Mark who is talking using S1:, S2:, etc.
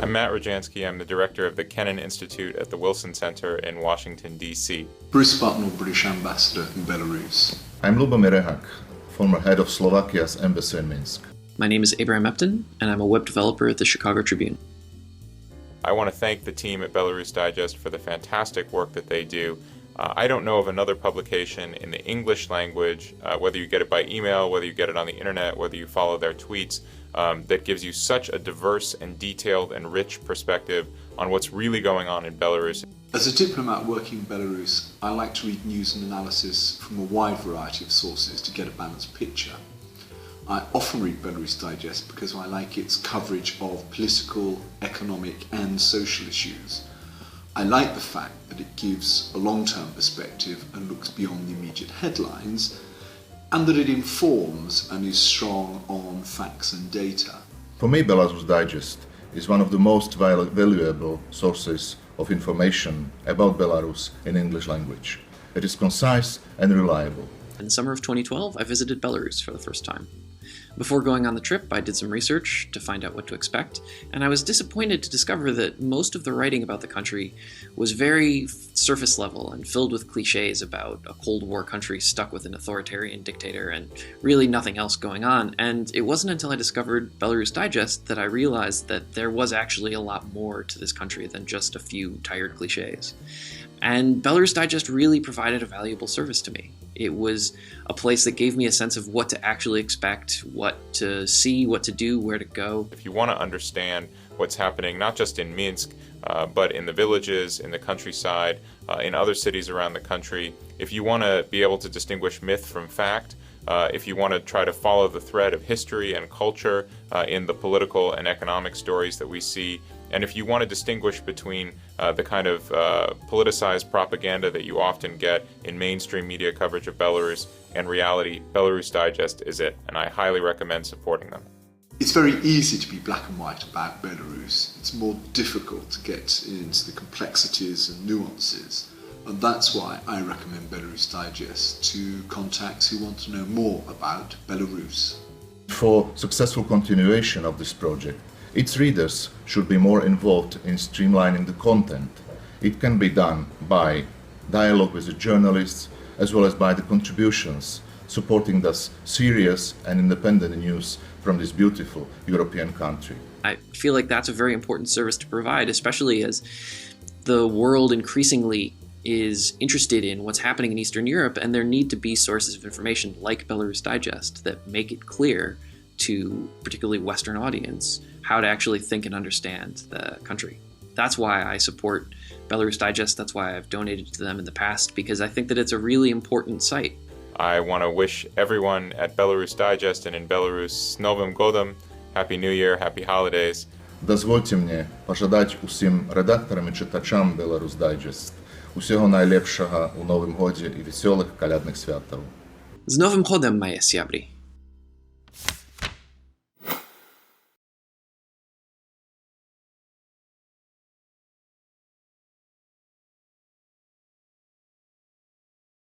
S1: I'm Matt Rojansky. I'm the director of the Kennan Institute at the Wilson Center in Washington, D.C.
S2: Bruce Bucknell, British ambassador in Belarus.
S3: I'm Ľubomír Rehák, former head of Slovakia's embassy in Minsk.
S4: My name is Epton, and I'm a web developer at the Chicago Tribune.
S1: I want to thank the team at Belarus Digest for the fantastic work that they do. I don't know of another publication in the English language, whether you get it by email, whether you get it on the internet, whether you follow their tweets, that gives you such a diverse and detailed and rich perspective on what's really going on in Belarus.
S2: As a diplomat working in Belarus, I like to read news and analysis from a wide variety of sources to get a balanced picture. I often read Belarus Digest because I like its coverage of political, economic and social issues. I like the fact that it gives a long-term perspective and looks beyond the immediate headlines, and that it informs and is strong on facts and data.
S3: For me, Belarus Digest is one of the most valuable sources of information about Belarus in English language. It is concise and reliable.
S4: In the summer of 2012, I visited Belarus for the first time. Before going on the trip, I did some research to find out what to expect, and I was disappointed to discover that most of the writing about the country was very surface level and filled with cliches about a Cold War country stuck with an authoritarian dictator and really nothing else going on. And it wasn't until I discovered Belarus Digest that I realized that there was actually a lot more to this country than just a few tired cliches. And Belarus Digest really provided a valuable service to me. It was a place that gave me a sense of what to actually expect, what to see, what to do, where to go.
S1: If you want to understand what's happening, not just in Minsk, but in the villages, in the countryside, in other cities around the country, if you want to be able to distinguish myth from fact, if you want to try to follow the thread of history and culture in the political and economic stories that we see, and if you want to distinguish between the kind of politicized propaganda that you often get in mainstream media coverage of Belarus and reality, Belarus Digest is it, and I highly recommend supporting them.
S2: It's very easy to be black and white about Belarus. It's more difficult to get into the complexities and nuances. And that's why I recommend Belarus Digest to contacts who want to know more about Belarus.
S3: For successful continuation of this project, its readers should be more involved in streamlining the content. It can be done by dialogue with the journalists, as well as by the contributions supporting thus serious and independent news from this beautiful European country.
S4: I feel like that's a very important service to provide, especially as the world increasingly is interested in what's happening in Eastern Europe, and there need to be sources of information like Belarus Digest that make it clear to particularly Western audience how to actually think and understand the country. That's why I support Belarus Digest. That's why I've donated to them in the past, because I think that it's a really important site.
S1: I want to wish everyone at Belarus Digest and in Belarus с Новым годом, Happy New Year, Happy Holidays.
S3: Дозвольте мені пожадати усім редакторам і читачам Belarus Digest усього найлепшого у Новім годі і веселих колядних святаў.
S4: З Новим годом, мої сябрі!